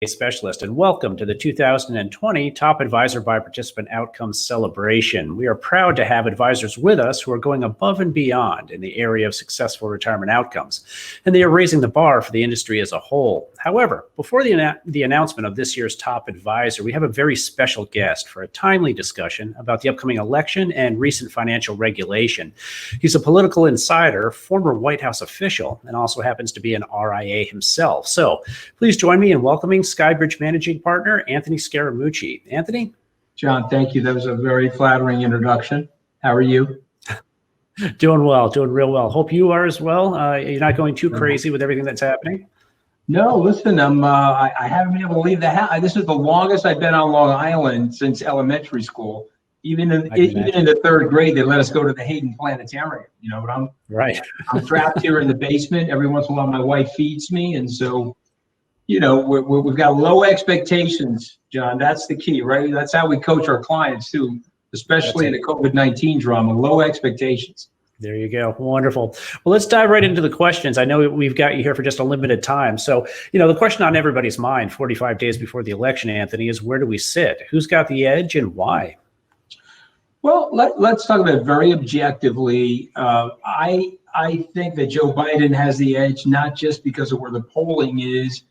Specialist, and welcome to the 2020 Top Advisor by Participant Outcomes Celebration. We are proud to have advisors with us who are going above and beyond in the area of successful retirement outcomes, and they are raising the bar for the industry as a whole. However, before the announcement of this year's Top Advisor, we have a very special guest for a timely discussion about the upcoming election and recent financial regulation. He's a political insider, former White House official, and also happens to be an RIA himself. So please join me in welcoming Skybridge Managing Partner, Anthony Scaramucci. Anthony? John, thank you. That was a very flattering introduction. How are you? Doing well, doing real well. Hope you are as well. You're not going too crazy with everything that's happening? No, listen, I haven't been able to leave the house. This is the longest I've been on Long Island since elementary school. Even in the third grade, they let us go to the Hayden Planetarium. You know, but I'm trapped here in the basement. Every once in a while, my wife feeds me, and so, you know, we've got low expectations, John. That's the key, right? That's how we coach our clients too, especially in the COVID-19 drama. Low expectations. There you go. Wonderful. Well, let's dive right into the questions. I know we've got you here for just a limited time. So, you know, the question on everybody's mind 45 days before the election, Anthony, is where do we sit? Who's got the edge and why? Well, let's talk about it very objectively. I think that Joe Biden has the edge, not just because of where the polling is,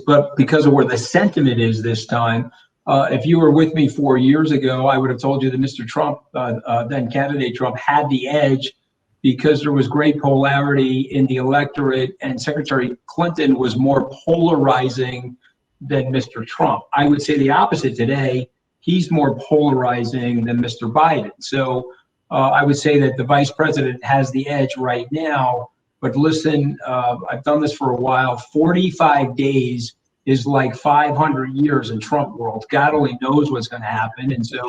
but because of where the sentiment is this time. If you were with me 4 years ago, I would have told you that Mr. Trump, then candidate Trump, had the edge because there was great polarity in the electorate, and Secretary Clinton was more polarizing than Mr. Trump. I would say the opposite today. He's more polarizing than Mr. Biden. So I would say that the vice president has the edge right now. But listen, I've done this for a while. 45 days is like 500 years in Trump world. God only knows what's going to happen. And so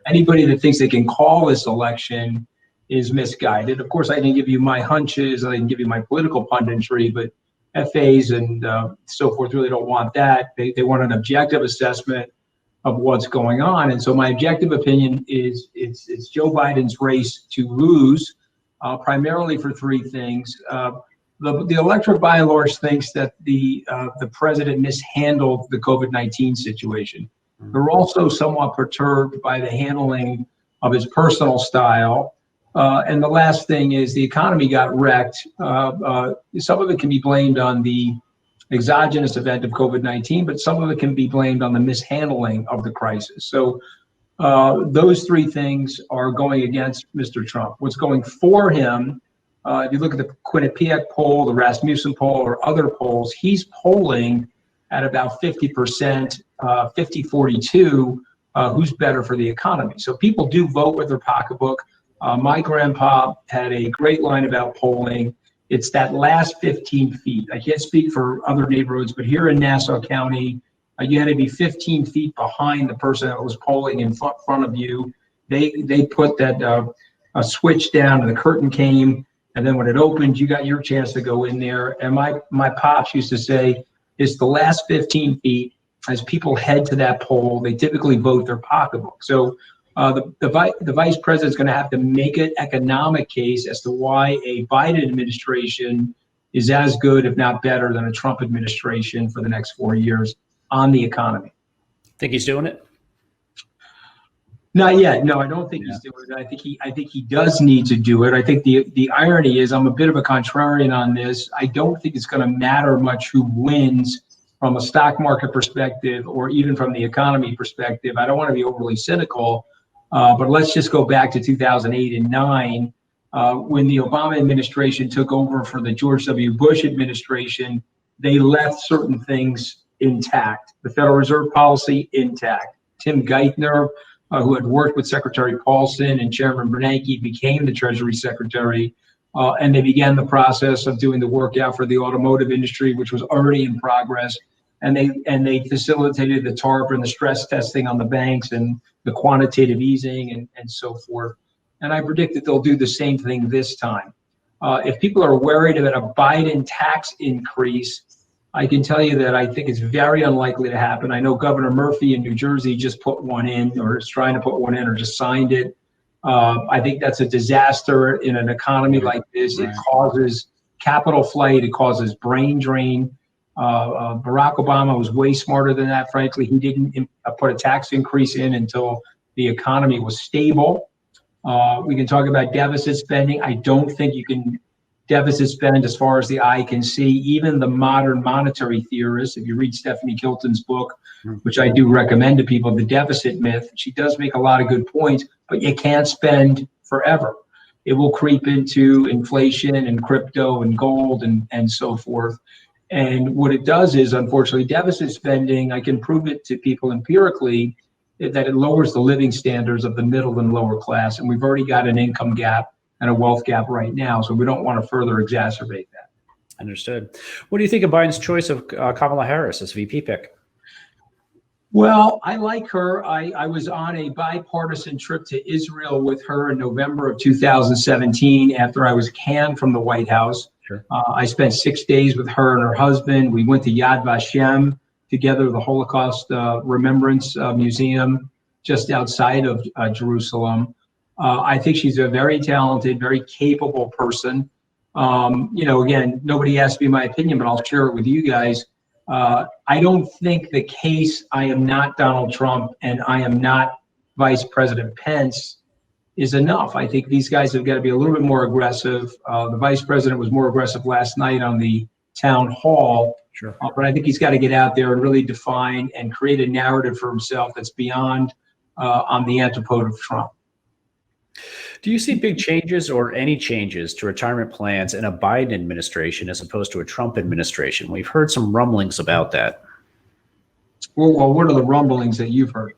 anybody that thinks they can call this election is misguided. Of course, I didn't give you my hunches. I didn't give you my political punditry, but FAs and so forth really don't want that. They want an objective assessment of what's going on. And so my objective opinion is it's Joe Biden's race to lose, primarily for three things. The electorate by and large thinks that the president mishandled the COVID-19 situation. They're also somewhat perturbed by the handling of his personal style. And the last thing is the economy got wrecked. Some of it can be blamed on the exogenous event of COVID-19, but some of it can be blamed on the mishandling of the crisis. So those three things are going against Mr. Trump. What's going for him, if you look at the Quinnipiac poll, the Rasmussen poll, or other polls, he's polling at about 50%, 50-42, who's better for the economy. So people do vote with their pocketbook. My grandpa had a great line about polling. It's that last 15 feet. I can't speak for other neighborhoods, but here in Nassau County, you had to be 15 feet behind the person that was polling in front of you. They put that a switch down and the curtain came, and then when it opened, you got your chance to go in there. And my pops used to say, it's the last 15 feet. As people head to that poll, they typically vote their pocketbook. So the vice president's going to have to make an economic case as to why a Biden administration is as good, if not better, than a Trump administration for the next 4 years on the economy. Think he's doing it? Not yet. No, I don't think he's doing it. I think he does need to do it. I think the irony is, I'm a bit of a contrarian on this. I don't think it's going to matter much who wins from a stock market perspective or even from the economy perspective. I don't want to be overly cynical. But let's just go back to 2008 and 9, when the Obama administration took over for the George W. Bush administration. They left certain things intact. The Federal Reserve policy intact. Tim Geithner, who had worked with Secretary Paulson and Chairman Bernanke, became the Treasury Secretary, and they began the process of doing the workout for the automotive industry, which was already in progress. And they facilitated the TARP and the stress testing on the banks and the quantitative easing and so forth. And I predict that they'll do the same thing this time. If people are worried about a Biden tax increase, I can tell you that I think it's very unlikely to happen. I know Governor Murphy in New Jersey just put one in, or is trying to put one in, or just signed it. I think that's a disaster in an economy like this. It causes capital flight. It causes brain drain. Barack Obama was way smarter than that, frankly. He didn't put a tax increase in until the economy was stable. We can talk about deficit spending. I don't think you can deficit spend as far as the eye can see. Even the modern monetary theorists, if you read Stephanie Kilton's book, which I do recommend to people, The Deficit Myth, she does make a lot of good points, but you can't spend forever. It will creep into inflation and crypto and gold and so forth. And what it does is, unfortunately, deficit spending, I can prove it to people empirically, that it lowers the living standards of the middle and lower class. And we've already got an income gap and a wealth gap right now, so we don't want to further exacerbate that. Understood. What do you think of Biden's choice of Kamala Harris as VP pick? Well, I like her. I was on a bipartisan trip to Israel with her in November of 2017 after I was canned from the White House. Sure. I spent 6 days with her and her husband. We went to Yad Vashem together, the Holocaust Remembrance Museum just outside of Jerusalem. I think she's a very talented, very capable person. Again, nobody asked me my opinion, but I'll share it with you guys. I don't think the case I am not Donald Trump and I am not Vice President Pence is enough. I think these guys have got to be a little bit more aggressive. The Vice President was more aggressive last night on the town hall. Sure. But I think he's got to get out there and really define and create a narrative for himself that's beyond on the antipode of Trump. Do you see big changes or any changes to retirement plans in a Biden administration as opposed to a Trump administration? We've heard some rumblings about that. Well, what are the rumblings that you've heard?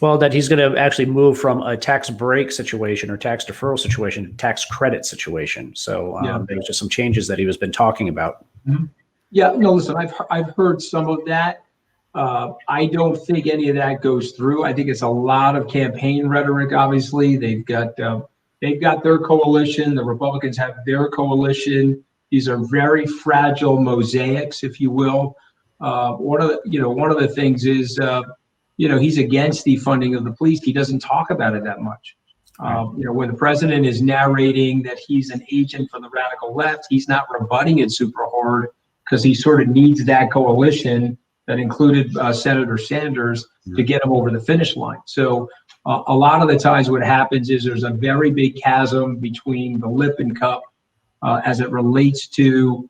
Well, that he's going to actually move from a tax break situation or tax deferral situation to tax credit situation. So there's just some changes that he has been talking about. Mm-hmm. Yeah, no, listen, I've heard some of that. I don't think any of that goes through. I think it's a lot of campaign rhetoric. Obviously, they've got their coalition. The Republicans have their coalition. These are very fragile mosaics, if you will. One of the things is, he's against defunding of the police. He doesn't talk about it that much. When the president is narrating that he's an agent for the radical left, he's not rebutting it super hard because he sort of needs that coalition that included Senator Sanders to get him over the finish line. So a lot of the times what happens is there's a very big chasm between the lip and cup as it relates to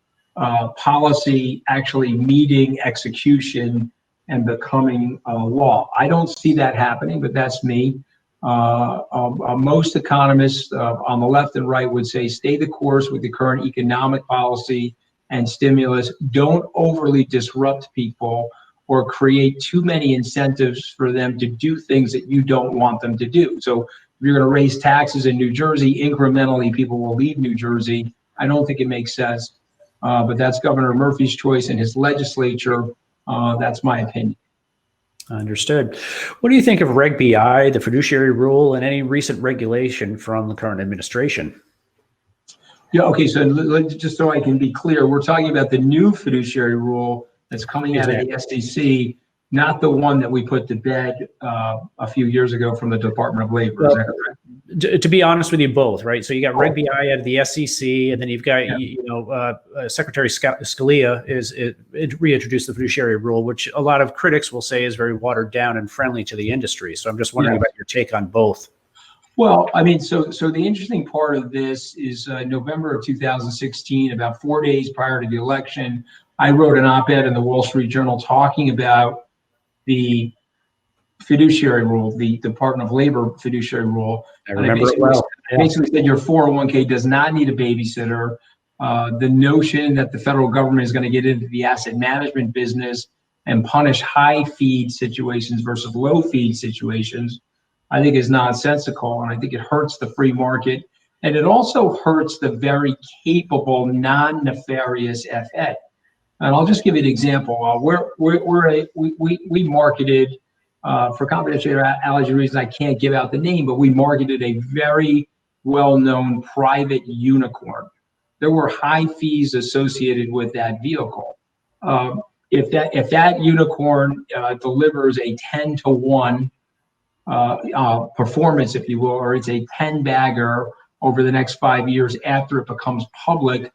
policy actually meeting execution and becoming law. I don't see that happening, but that's me. Most economists on the left and right would say stay the course with the current economic policy and stimulus. Don't overly disrupt people or create too many incentives for them to do things that you don't want them to do. So if you're going to raise taxes in New Jersey, incrementally people will leave New Jersey. I don't think it makes sense, but that's Governor Murphy's choice and his legislature. That's my opinion. Understood. What do you think of Reg BI, the fiduciary rule, and any recent regulation from the current administration? Yeah, okay, so just so I can be clear, we're talking about the new fiduciary rule that's coming out of the SEC, not the one that we put to bed a few years ago from the Department of Labor. Is that correct? To be honest with you, both, right? So you got Reg BI out of the SEC, and then you've got Secretary Scalia is reintroduced the fiduciary rule, which a lot of critics will say is very watered down and friendly to the industry. So I'm just wondering about your take on both. Well, I mean, so the interesting part of this is November of 2016, about 4 days prior to the election, I wrote an op-ed in the Wall Street Journal talking about the fiduciary rule, the Department of Labor fiduciary rule. I remember it well. I basically said your 401k does not need a babysitter. The notion that the federal government is going to get into the asset management business and punish high feed situations versus low feed situations, I think is nonsensical, and I think it hurts the free market, and it also hurts the very capable, non-nefarious FA. And I'll just give you an example. We marketed, for confidentiality reasons, I can't give out the name, but we marketed a very well-known private unicorn. There were high fees associated with that vehicle. If that unicorn delivers a 10-to-1 performance, if you will, or it's a 10-bagger over the next 5 years after it becomes public,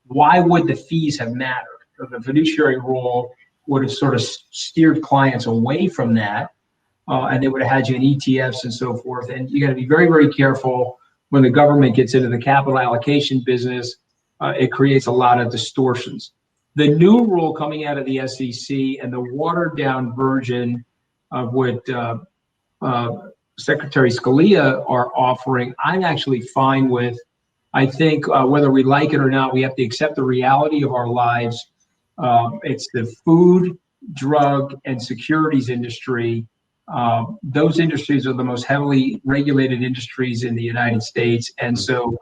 why would the fees have mattered? the fiduciary rule would have sort of steered clients away from that, and they would have had you in ETFs and so forth. And you got to be very, very careful when the government gets into the capital allocation business. It creates a lot of distortions. The new rule coming out of the SEC and the watered down version of what Secretary Scalia are offering, I'm actually fine with. I think whether we like it or not, we have to accept the reality of our lives. It's the food, drug, and securities industry. Those industries are the most heavily regulated industries in the United States. And so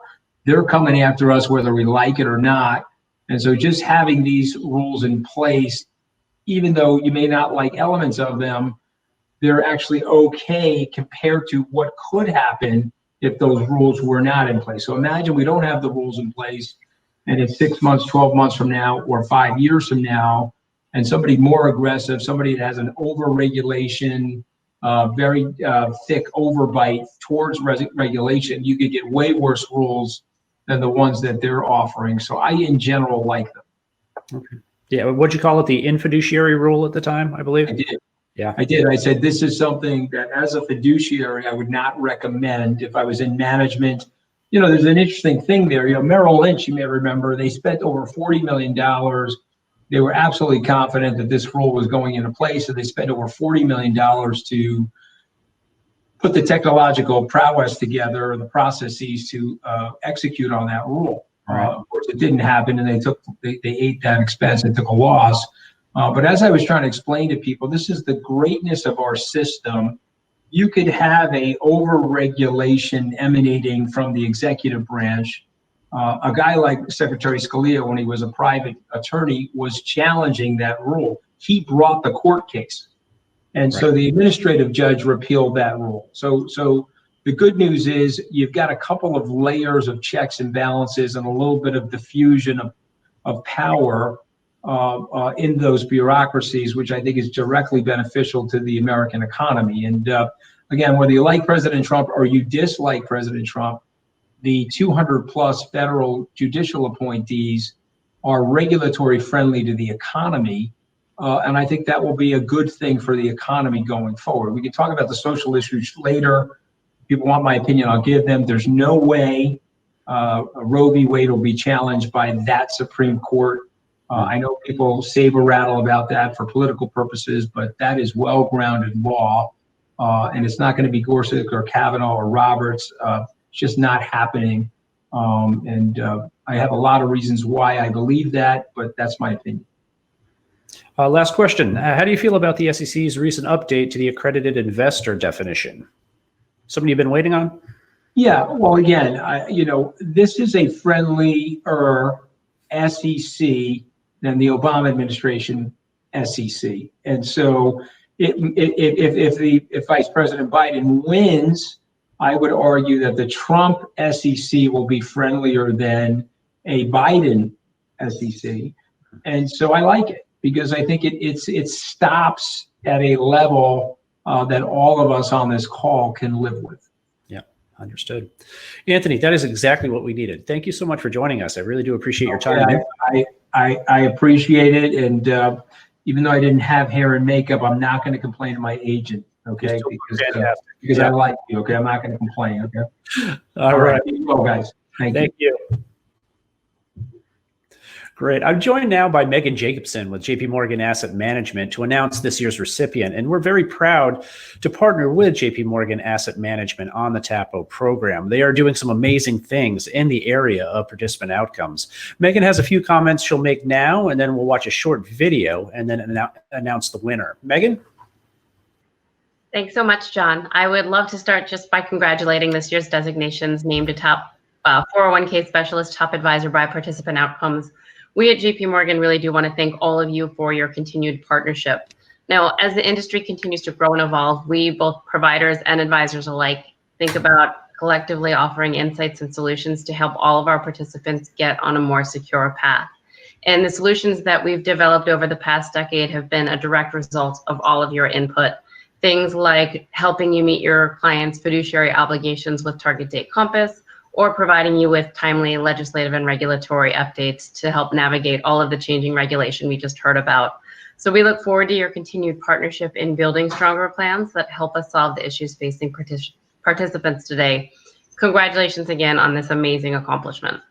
they're coming after us whether we like it or not. And so just having these rules in place, even though you may not like elements of them, they're actually okay compared to what could happen if those rules were not in place. So imagine we don't have the rules in place, and it's 6 months, 12 months from now, or 5 years from now, and somebody more aggressive, somebody that has an over-regulation, very thick overbite towards regulation, you could get way worse rules than the ones that they're offering. So I, in general, like them. Okay. Yeah, what'd you call it? The infiduciary rule at the time, I believe? I did. Yeah, I did. I said, this is something that as a fiduciary, I would not recommend if I was in management. You know, there's an interesting thing there. You know, Merrill Lynch, you may remember, they spent over $40 million. They were absolutely confident that this rule was going into place. So they spent over $40 million to put the technological prowess together and the processes to execute on that rule. Right. Of course, it didn't happen, and they ate that expense and took a loss. But as I was trying to explain to people, this is the greatness of our system. You could have a over-regulation emanating from the executive branch. A guy like Secretary Scalia, when he was a private attorney, was challenging that rule. He brought the court case. And so the administrative judge repealed that rule. So the good news is you've got a couple of layers of checks and balances and a little bit of diffusion of power in those bureaucracies, which I think is directly beneficial to the American economy. And again, whether you like President Trump or you dislike President Trump, the 200 plus federal judicial appointees are regulatory friendly to the economy. And I think that will be a good thing for the economy going forward. We can talk about the social issues later. If people want my opinion, I'll give them. There's no way Roe v. Wade will be challenged by that Supreme Court. I know people saber rattle about that for political purposes, but that is well-grounded law. And it's not going to be Gorsuch or Kavanaugh or Roberts. It's just not happening. I have a lot of reasons why I believe that, but that's my opinion. Last question. How do you feel about the SEC's recent update to the accredited investor definition? Something you've been waiting on? Yeah, well, again, this is a friendlier SEC than the Obama administration SEC. And so if Vice President Biden wins, I would argue that the Trump SEC will be friendlier than a Biden SEC. And so I like it, because I think it stops at a level that all of us on this call can live with. Yeah, understood. Anthony, that is exactly what we needed. Thank you so much for joining us. I really do appreciate your time. I appreciate it. And even though I didn't have hair and makeup, I'm not going to complain to my agent, okay? Because I like you, okay? I'm not going to complain, okay? All right. Well, guys, thank you. Great. I'm joined now by Megan Jacobson with JP Morgan Asset Management to announce this year's recipient. And we're very proud to partner with JP Morgan Asset Management on the TAPO program. They are doing some amazing things in the area of participant outcomes. Megan has a few comments she'll make now, and then we'll watch a short video and then announce the winner. Megan? Thanks so much, John. I would love to start just by congratulating this year's designations named a top 401k specialist, top advisor by participant outcomes. We at JP Morgan really do want to thank all of you for your continued partnership. Now, as the industry continues to grow and evolve, we, both providers and advisors alike, think about collectively offering insights and solutions to help all of our participants get on a more secure path. And the solutions that we've developed over the past decade have been a direct result of all of your input. Things like helping you meet your clients' fiduciary obligations with Target Date Compass, or providing you with timely legislative and regulatory updates to help navigate all of the changing regulation we just heard about. So we look forward to your continued partnership in building stronger plans that help us solve the issues facing participants today. Congratulations again on this amazing accomplishment.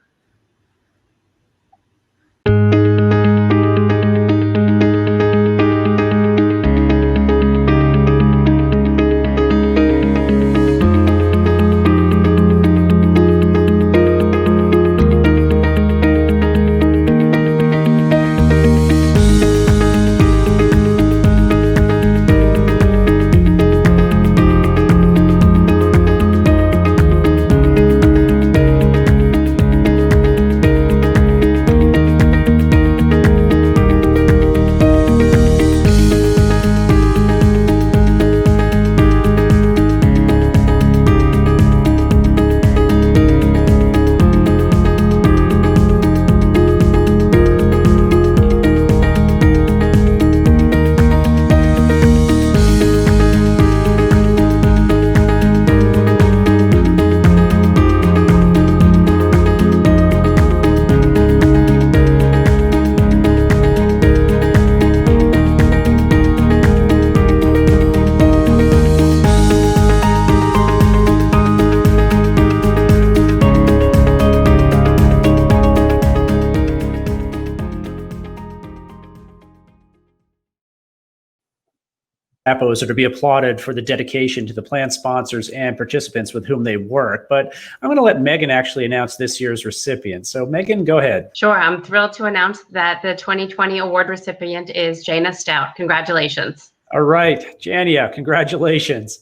TAPOs are to be applauded for the dedication to the plan sponsors and participants with whom they work. But I'm going to let Megan actually announce this year's recipient. So Megan, go ahead. Sure, I'm thrilled to announce that the 2020 award recipient is Jana Stout. Congratulations. All right, Jania, congratulations.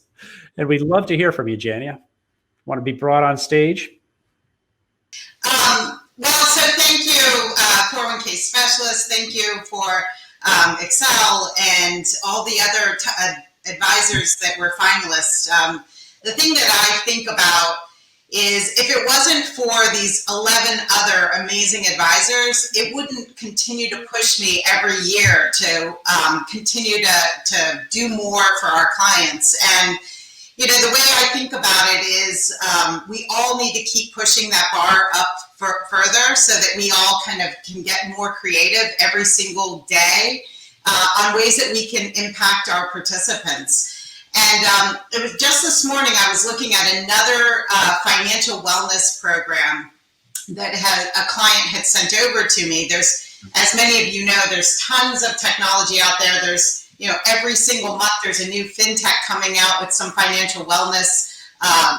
And we'd love to hear from you, Jania. Want to be brought on stage? So thank you, 401k specialist. Thank you for Excel and all the other advisors that were finalists. The thing that I think about is if it wasn't for these 11 other amazing advisors, it wouldn't continue to push me every year to continue to do more for our clients. And you know, the way I think about it is we all need to keep pushing that bar up further so that we all kind of can get more creative every single day on ways that we can impact our participants. And it was just this morning I was looking at another financial wellness program that a client had sent over to me. There's, as many of you know, there's tons of technology out there. There's, you know, every single month there's a new fintech coming out with some financial wellness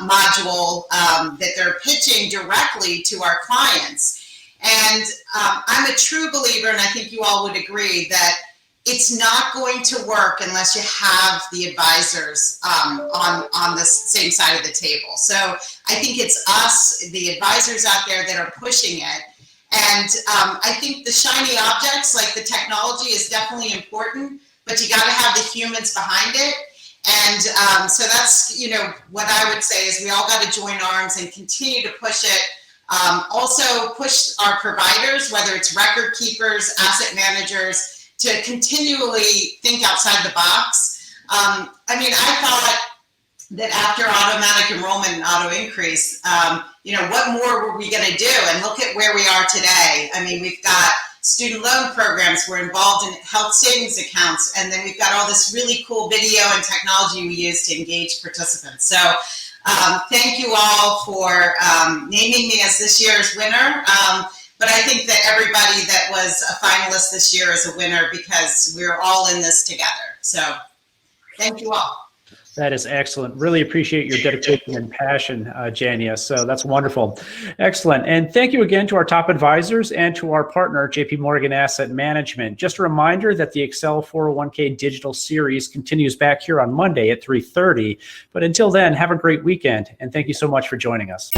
module that they're pitching directly to our clients. And I'm a true believer, and I think you all would agree, that it's not going to work unless you have the advisors on the same side of the table. So I think it's us, the advisors out there, that are pushing it. And I think the shiny objects, like the technology, is definitely important, but you got to have the humans behind it. And so that's, you know, what I would say is we all got to join arms and continue to push it. Also push our providers, whether it's record keepers, asset managers, to continually think outside the box. I mean, I thought that after automatic enrollment and auto increase, you know, what more were we going to do? And look at where we are today. I mean, we've got student loan programs, we're involved in health savings accounts, and then we've got all this really cool video and technology we use to engage participants. So thank you all for naming me as this year's winner. But I think that everybody that was a finalist this year is a winner because we're all in this together. So thank you all. That is excellent. Really appreciate your dedication and passion, Jania. So that's wonderful. Excellent. And thank you again to our top advisors and to our partner, JP Morgan Asset Management. Just a reminder that the Excel 401k Digital Series continues back here on Monday at 3:30. But until then, have a great weekend. And thank you so much for joining us.